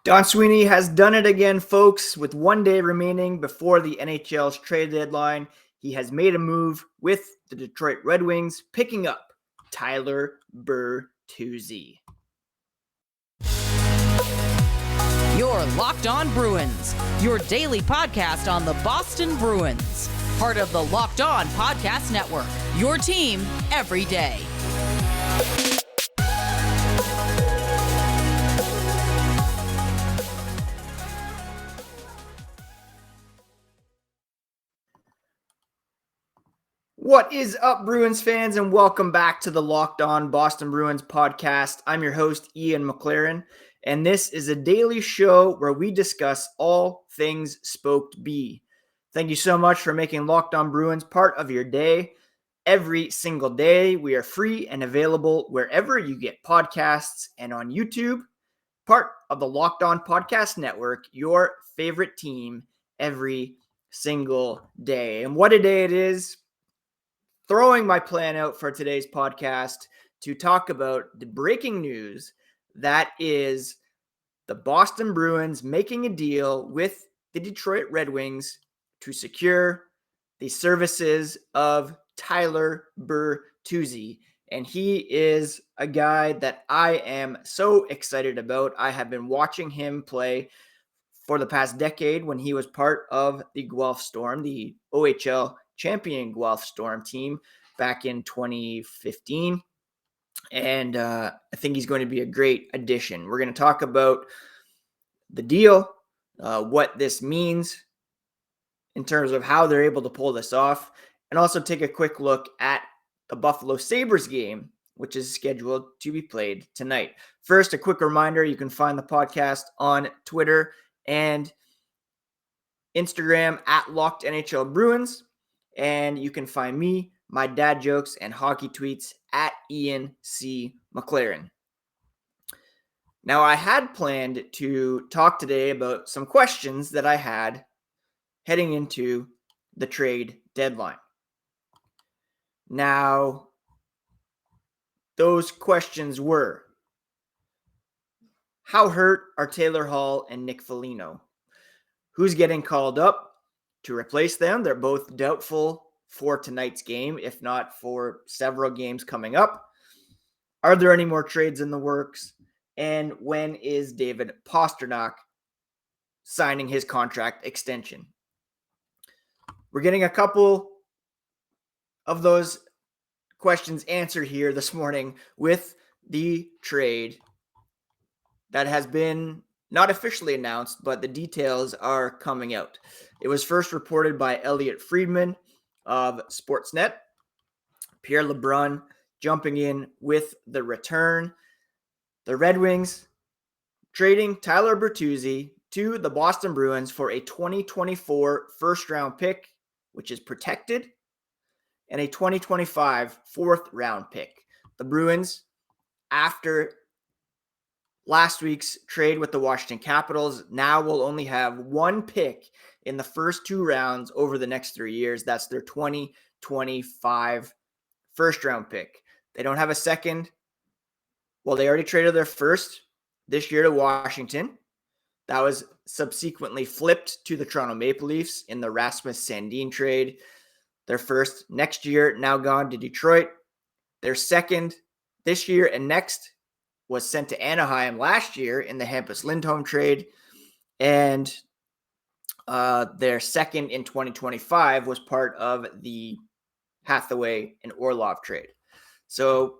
Don Sweeney has done it again, folks. With 1 day remaining before the NHL's trade deadline, he has made a move with the Detroit Red Wings, picking up Tyler Bertuzzi. You're Locked On Bruins, your daily podcast on the Boston Bruins. Part of the Locked On Podcast Network, your team every day. What is up, Bruins fans, and welcome back to the Locked On Boston Bruins podcast. I'm your host, Ian McLaren, and this is a daily show where we discuss all things Spoked B. Thank you so much for making Locked On Bruins part of your day. Every single day, we are free and available wherever you get podcasts and on YouTube, part of the Locked On Podcast Network, your favorite team every single day. And what a day it is. Throwing my plan out for today's podcast to talk about the breaking news that is the Boston Bruins making a deal with the Detroit Red Wings to secure the services of Tyler Bertuzzi. And he is a guy that I am so excited about. I have been watching him play for the past decade when he was part of the Guelph Storm, the OHL champion Guelph Storm team back in 2015. And I think he's going to be a great addition. We're going to talk about the deal, what this means in terms of how they're able to pull this off, and also take a quick look at the Buffalo Sabres game, which is scheduled to be played tonight. First, a quick reminder, you can find the podcast on Twitter and Instagram at Locked NHL Bruins. And you can find me, my dad jokes, and hockey tweets at Ian C. McLaren. Now, I had planned to talk today about some questions that I had heading into the trade deadline. Now, those questions were: how hurt are Taylor Hall and Nick Foligno? Who's getting called up to replace them? They're both doubtful for tonight's game, if not for several games coming up. Are there any more trades in the works? And when is David Pastrnak signing his contract extension? We're getting a couple of those questions answered here this morning with the trade that has been not officially announced, but the details are coming out. It was first reported by Elliot Friedman of Sportsnet. Pierre LeBrun jumping in with the return. The Red Wings trading Tyler Bertuzzi to the Boston Bruins for a 2024 first-round pick, which is protected, and a 2025 fourth-round pick. The Bruins, after last week's trade with the Washington Capitals, now will only have one pick in the first two rounds over the next 3 years. That's their 2025 first-round pick. They don't have a second. Well, they already traded their first this year to Washington. That was subsequently flipped to the Toronto Maple Leafs in the Rasmus Sandin trade. Their first next year, now gone to Detroit. Their second this year and next was sent to Anaheim last year in the Hampus Lindholm trade. And their second in 2025 was part of the Hathaway and Orlov trade. So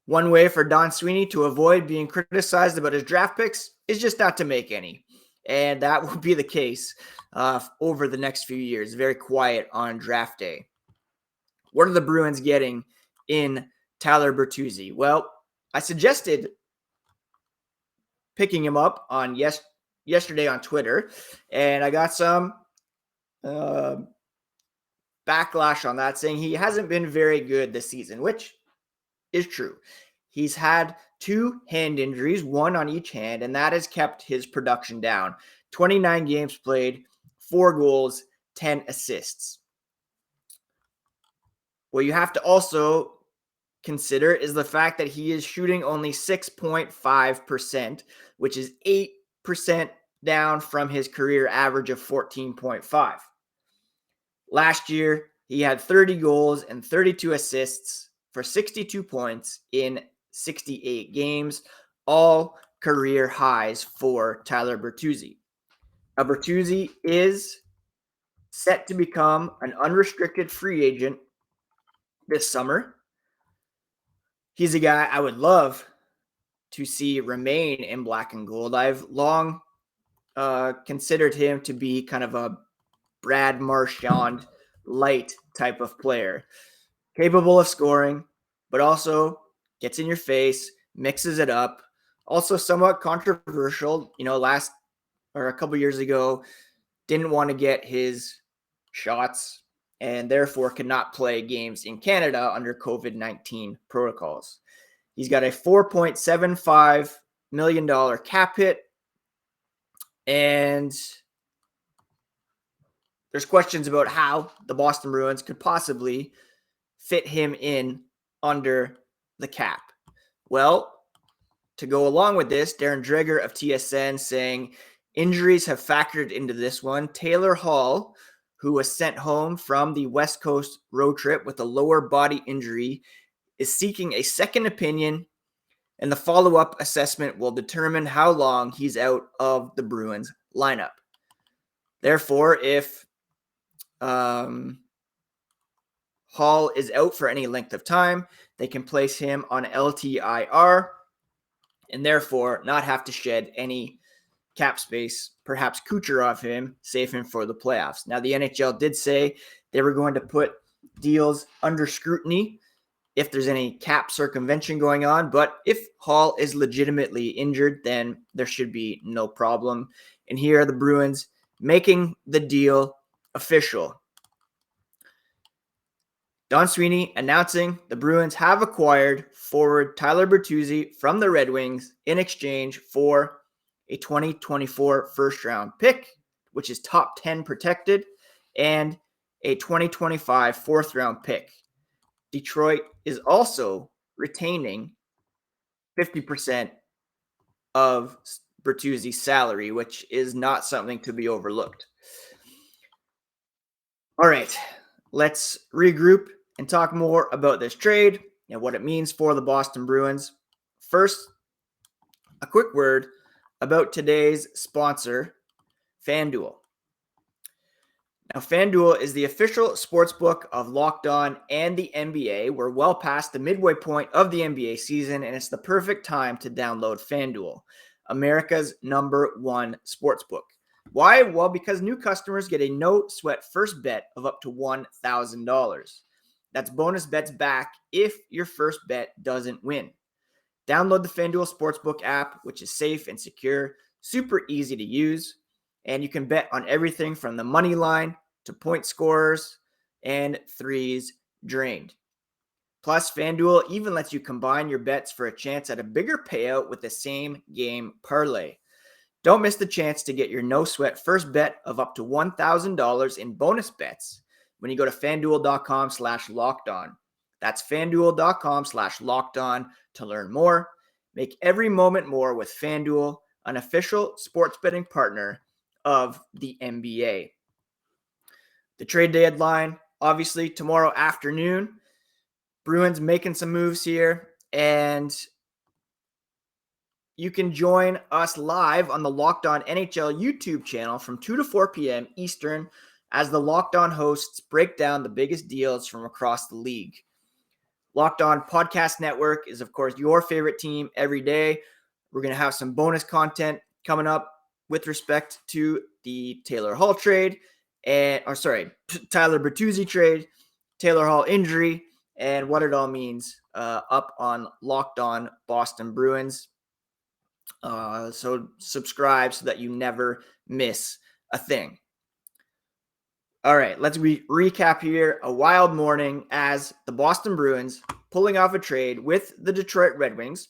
one way for Don Sweeney to avoid being criticized about his draft picks is just not to make any. And that will be the case over the next few years. Very quiet on draft day. What are the Bruins getting in Tyler Bertuzzi? Well, I suggested picking him up on yesterday on Twitter, and I got some backlash on that, saying he hasn't been very good this season, which is true. He's had 2 hand injuries, one on each hand, and that has kept his production down. 29 games played, 4 goals, 10 assists. Well, you have to also consider is the fact that he is shooting only 6.5%, which is 8% down from his career average of 14.5. Last year, he had 30 goals and 32 assists for 62 points in 68 games, all career highs for Tyler Bertuzzi. Now, Bertuzzi is set to become an unrestricted free agent this summer. He's a guy I would love to see remain in black and gold. I've long considered him to be kind of a Brad Marchand light type of player, capable of scoring, but also gets in your face, mixes it up. Also somewhat controversial, last or a couple years ago, didn't want to get his shots and therefore could not play games in Canada under COVID-19 protocols. He's got a $4.75 million cap hit, and there's questions about how the Boston Bruins could possibly fit him in under the cap. Well, to go along with this, Darren Dreger of TSN saying injuries have factored into this one. Taylor Hall, who was sent home from the West Coast road trip with a lower body injury, is seeking a second opinion, and the follow-up assessment will determine how long he's out of the Bruins lineup. Therefore, if Hall is out for any length of time, they can place him on LTIR and therefore not have to shed any cap space, perhaps Kucherov him, save him for the playoffs. Now, the NHL did say they were going to put deals under scrutiny if there's any cap circumvention going on, but if Hall is legitimately injured, then there should be no problem. And here are the Bruins making the deal official. Don Sweeney announcing the Bruins have acquired forward Tyler Bertuzzi from the Red Wings in exchange for a 2024 first-round pick, which is top 10 protected, and a 2025 fourth-round pick. Detroit is also retaining 50% of Bertuzzi's salary, which is not something to be overlooked. All right, let's regroup and talk more about this trade and what it means for the Boston Bruins. First, a quick word about today's sponsor, FanDuel. Now, FanDuel is the official sportsbook of Locked On and the NBA. We're well past the midway point of the NBA season, and it's the perfect time to download FanDuel, America's #1 sportsbook. Why? Well, because new customers get a no-sweat first bet of up to $1,000. That's bonus bets back if your first bet doesn't win. Download the FanDuel Sportsbook app, which is safe and secure, super easy to use, and you can bet on everything from the money line to point scorers and threes drained. Plus, FanDuel even lets you combine your bets for a chance at a bigger payout with the same game parlay. Don't miss the chance to get your no-sweat first bet of up to $1,000 in bonus bets when you go to FanDuel.com/lockedon. That's FanDuel.com/lockedon to learn more. Make every moment more with FanDuel, an official sports betting partner of the NBA. The trade deadline, obviously, tomorrow afternoon. Bruins making some moves here, and you can join us live on the Locked On NHL YouTube channel from 2 to 4 p.m. Eastern as the Locked On hosts break down the biggest deals from across the league. Locked On Podcast Network is, of course, your favorite team every day. We're going to have some bonus content coming up with respect to the Taylor Hall trade, Tyler Bertuzzi trade, Taylor Hall injury, and what it all means up on Locked On Boston Bruins. So subscribe so that you never miss a thing. All right, let's recap here. A wild morning as the Boston Bruins pulling off a trade with the Detroit Red Wings,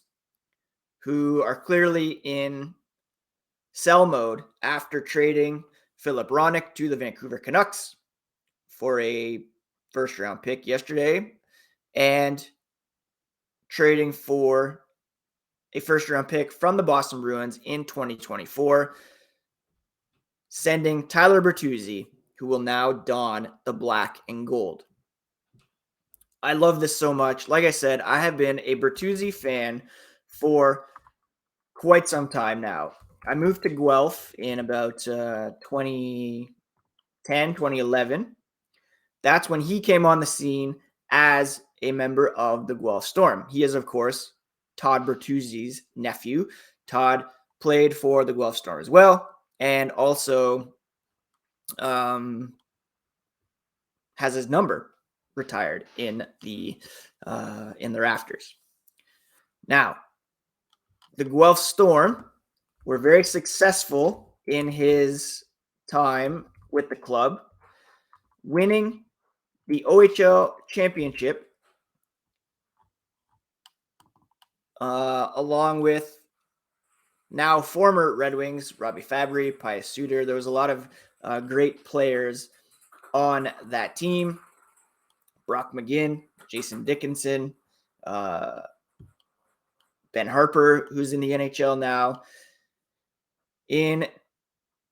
who are clearly in sell mode after trading Philip Hronek to the Vancouver Canucks for a first-round pick yesterday. And trading for a first-round pick from the Boston Bruins in 2024, sending Tyler Bertuzzi, who will now don the black and gold. I love this so much. Like I said, I have been a Bertuzzi fan for quite some time now. I moved to Guelph in about 2010, 2011. That's when he came on the scene as a member of the Guelph Storm. He is, of course, Todd Bertuzzi's nephew. Todd played for the Guelph Storm as well, and also has his number retired in the rafters. Now, the Guelph Storm were very successful in his time with the club, winning the OHL championship along with now former Red Wings, Robbie Fabry, Pius Suter. There was a lot of great players on that team. Brock McGinn, Jason Dickinson, Ben Harper, who's in the NHL now. In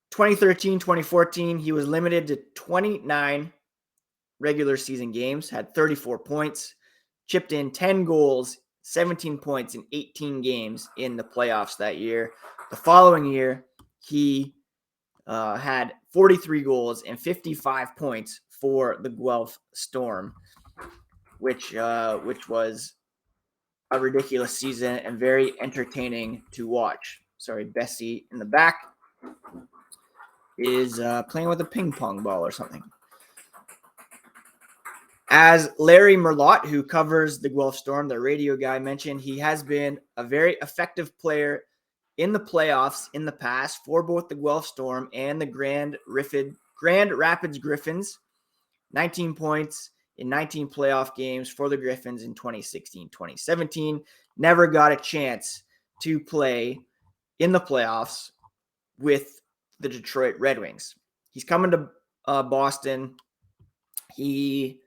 2013, 2014, he was limited to 29 regular season games, had 34 points, chipped in 10 goals, 17 points in 18 games in the playoffs that year. The following year, he had 43 goals and 55 points for the Guelph Storm, which was a ridiculous season and very entertaining to watch. Sorry, Bessie in the back is playing with a ping pong ball or something. As Larry Merlot, who covers the Guelph Storm, the radio guy, mentioned, he has been a very effective player in the playoffs in the past for both the Guelph Storm and the Grand Rapids Griffins. 19 points in 19 playoff games for the Griffins in 2016-2017. Never got a chance to play in the playoffs with the Detroit Red Wings. He's coming to Boston. He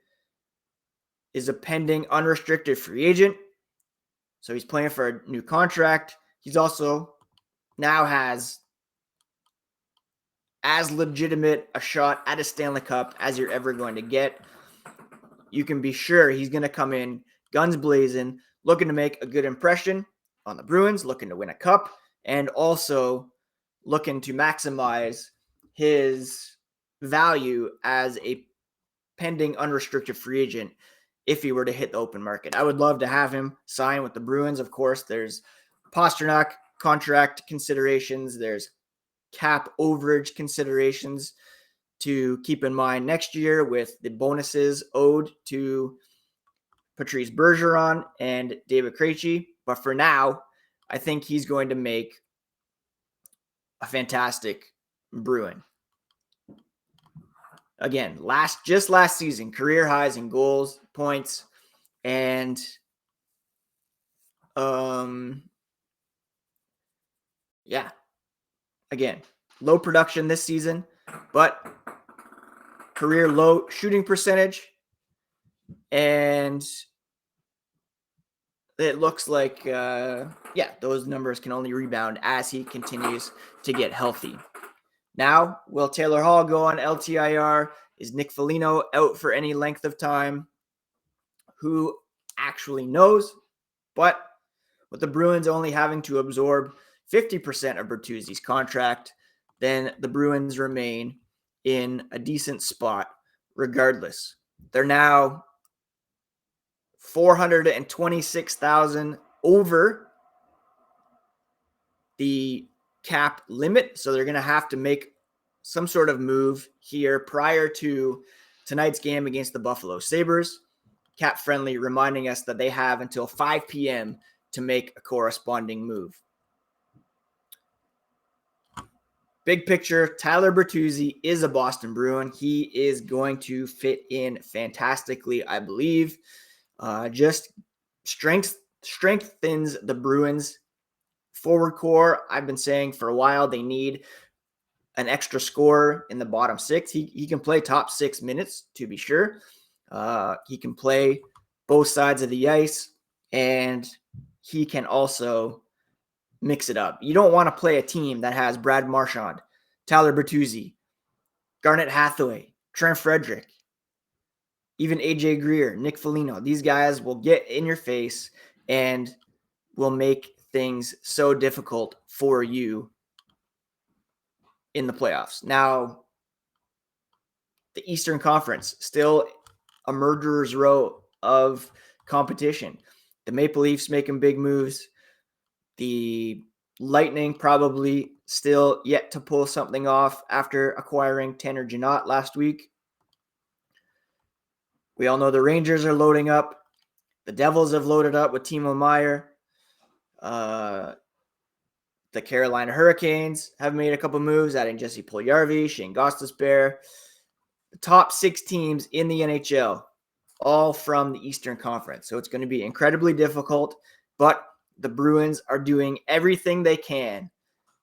is a pending unrestricted free agent, so he's playing for a new contract. He's also now has as legitimate a shot at a Stanley Cup as you're ever going to get. You can be sure he's going to come in guns blazing, looking to make a good impression on the Bruins, looking to win a cup, and also looking to maximize his value as a pending unrestricted free agent if he were to hit the open market. I would love to have him sign with the Bruins. Of course, there's Pastrnak contract considerations. There's cap overage considerations to keep in mind next year with the bonuses owed to Patrice Bergeron and David Krejci. But for now, I think he's going to make a fantastic Bruin. Again, last season, career highs in goals, points, and again, low production this season, but career low shooting percentage, and it looks like those numbers can only rebound as he continues to get healthy. Now, will Taylor Hall go on LTIR? Is Nick Foligno out for any length of time? Who actually knows? But with the Bruins only having to absorb 50% of Bertuzzi's contract, then the Bruins remain in a decent spot regardless. They're now $426,000 over the cap limit, so they're going to have to make some sort of move here prior to tonight's game against the Buffalo Sabres. Cap Friendly reminding us that they have until 5 p.m. to make a corresponding move. Big picture, Tyler Bertuzzi is a Boston Bruin. He is going to fit in fantastically, I believe. Just strengthens the Bruins forward core. I've been saying for a while they need an extra scorer in the bottom six. He can play top 6 minutes, to be sure. He can play both sides of the ice. and he can also mix it up. You don't want to play a team that has Brad Marchand, Tyler Bertuzzi, Garnet Hathaway, Trent Frederick, even AJ Greer, Nick Foligno. These guys will get in your face and will make things so difficult for you in the playoffs. Now, the Eastern Conference, still a murderer's row of competition. The Maple Leafs making big moves. The Lightning probably still yet to pull something off after acquiring Tanner Janot last week. We all know the Rangers are loading up. The Devils have loaded up with Timo Meier. The Carolina Hurricanes have made a couple moves, adding Jesse Puljujarvi, Shane Gostisbehere. The top 6 teams in the NHL, all from the Eastern Conference. So it's going to be incredibly difficult, but the Bruins are doing everything they can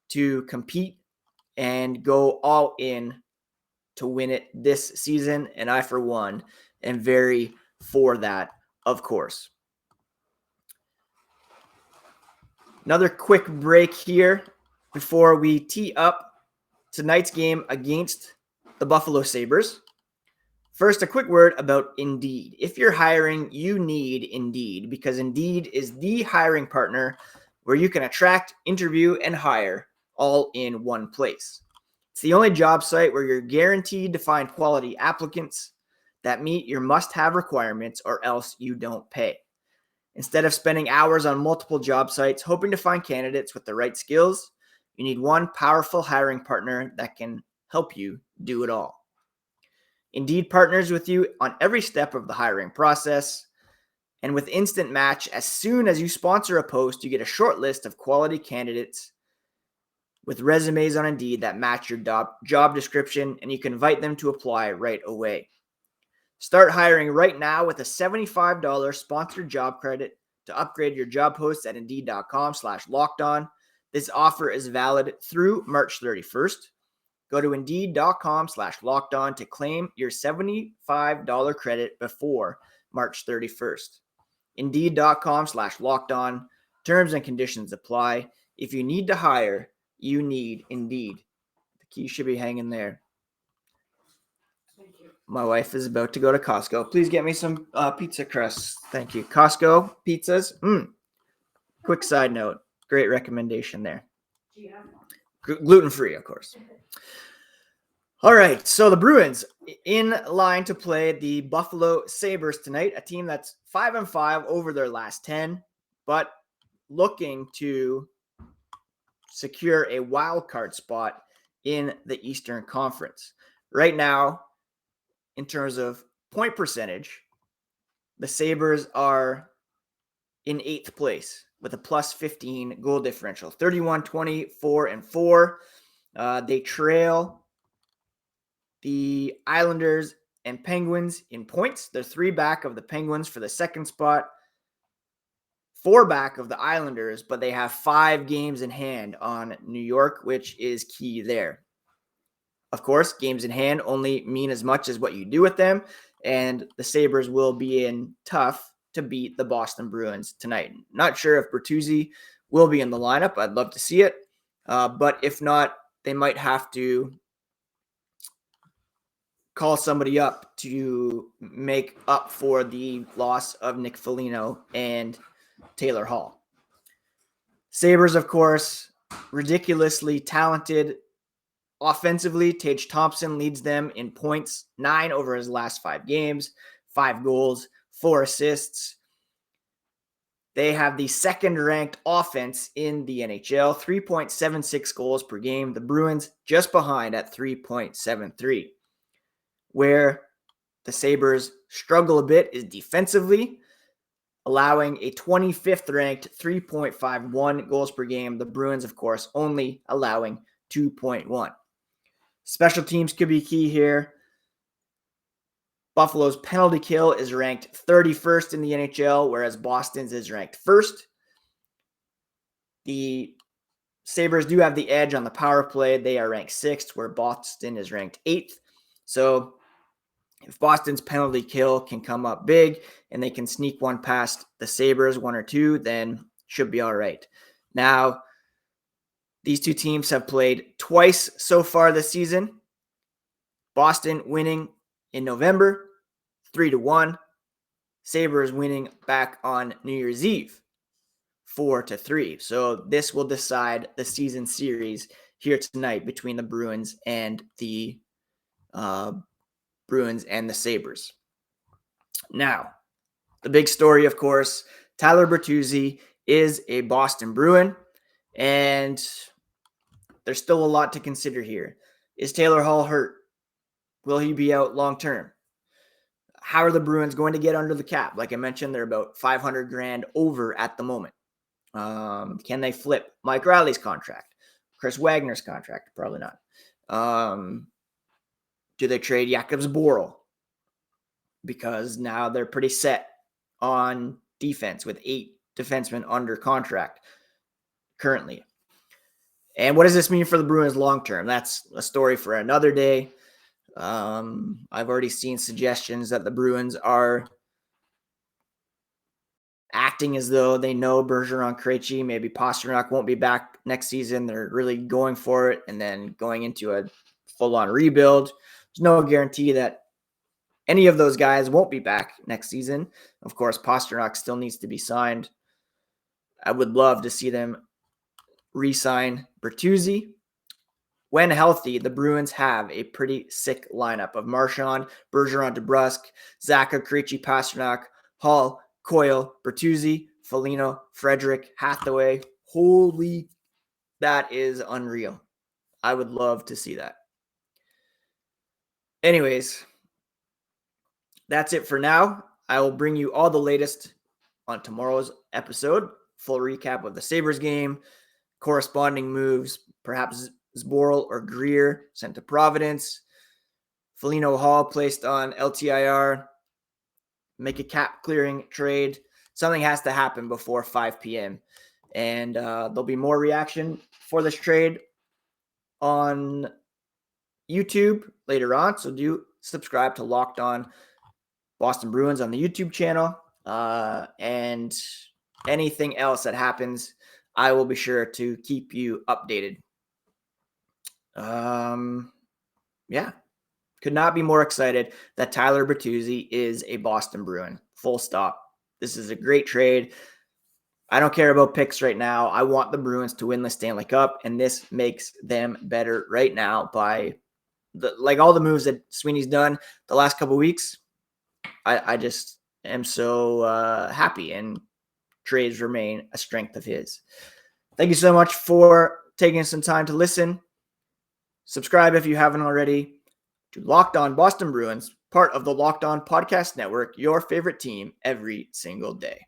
to compete and go all in to win it this season. And I, for one, am very for that, of course. Another quick break here before we tee up tonight's game against the Buffalo Sabres. First, a quick word about Indeed. If you're hiring, you need Indeed, because Indeed is the hiring partner where you can attract, interview, and hire all in one place. It's the only job site where you're guaranteed to find quality applicants that meet your must-have requirements, or else you don't pay. Instead of spending hours on multiple job sites hoping to find candidates with the right skills, you need one powerful hiring partner that can help you do it all. Indeed partners with you on every step of the hiring process. And with Instant Match, as soon as you sponsor a post, you get a short list of quality candidates with resumes on Indeed that match your job description, and you can invite them to apply right away. Start hiring right now with a $75 sponsored job credit to upgrade your job posts at Indeed.com/lockedon. This offer is valid through March 31st. Go to Indeed.com/lockedon to claim your $75 credit before March 31st. Indeed.com/lockedon. Terms and conditions apply. If you need to hire, you need Indeed. The key should be hanging there. My wife is about to go to Costco. Please get me some pizza crusts. Thank you. Costco pizzas. Quick side note. Great recommendation there. Gluten-free, of course. All right. So the Bruins in line to play the Buffalo Sabres tonight, a team that's 5-5 over their last 10, but looking to secure a wild card spot in the Eastern Conference. Right now, in terms of point percentage, the Sabres are in 8th place with a plus 15 goal differential, 31-24-4. They trail the Islanders and Penguins in points. They're 3 back of the Penguins for the second spot, 4 back of the Islanders, but they have 5 games in hand on New York, which is key there. Of course, games in hand only mean as much as what you do with them, and the Sabres will be in tough to beat the Boston Bruins tonight. Not sure if Bertuzzi will be in the lineup. I'd love to see it, but if not, they might have to call somebody up to make up for the loss of Nick Foligno and Taylor Hall. Sabres, of course, ridiculously talented. Offensively, Tage Thompson leads them in points, 9 over his last 5 games, 5 goals, 4 assists. They have the second-ranked offense in the NHL, 3.76 goals per game. The Bruins just behind at 3.73. Where the Sabres struggle a bit is defensively, allowing a 25th-ranked 3.51 goals per game. The Bruins, of course, only allowing 2.1. Special teams could be key here. Buffalo's penalty kill is ranked 31st in the NHL, whereas Boston's is ranked 1st. The Sabres do have the edge on the power play. They are ranked 6th, where Boston is ranked 8th. So If Boston's penalty kill can come up big and they can sneak one past the Sabres, 1 or 2, then should be all right. Now, these two teams have played twice so far this season. Boston winning in November, 3-1. Sabres winning back on New Year's Eve, 4-3. So this will decide the season series here tonight between the Bruins and the Sabres. Now, the big story, of course, Tyler Bertuzzi is a Boston Bruin, and there's still a lot to consider here. Is Taylor Hall hurt? Will he be out long term? How are the Bruins going to get under the cap? Like I mentioned, they're about $500,000 over at the moment. Can they flip Mike Riley's contract? Chris Wagner's contract? Probably not. Do they trade Jakub Zboril? Because now they're pretty set on defense with 8 defensemen under contract currently. And what does this mean for the Bruins long term? That's a story for another day. I've already seen suggestions that the Bruins are acting as though they know Bergeron, Krejci, maybe Pastrnak won't be back next season. They're really going for it and then going into a full-on rebuild. There's no guarantee that any of those guys won't be back next season. Of course, Pastrnak still needs to be signed. I would love to see them re-sign Bertuzzi. When healthy, the Bruins have a pretty sick lineup of Marchand, Bergeron, DeBrusk, Zacha, Krejci, Pastrnak, Hall, Coyle, Bertuzzi, Foligno, Frederick, Hathaway. Holy, that is unreal. I would love to see that. Anyways, that's it for now. I will bring you all the latest on tomorrow's episode. Full recap of the Sabres game, corresponding moves, perhaps Zboril or Greer sent to Providence, Foligno Hall placed on LTIR, make a cap clearing trade. Something has to happen before 5 p.m. And there'll be more reaction for this trade on YouTube later on. So do subscribe to Locked On Boston Bruins on the YouTube channel. And anything else that happens, I will be sure to keep you updated. Yeah, could not be more excited that Tyler Bertuzzi is a Boston Bruin. Full stop. This is a great trade. I don't care about picks right now. I want the Bruins to win the Stanley Cup, and this makes them better right now by all the moves that Sweeney's done the last couple of weeks. I just am so happy, and trades remain a strength of his. Thank you so much for taking some time to listen. Subscribe if you haven't already to Locked On Boston Bruins, part of the Locked On Podcast Network, your favorite team every single day.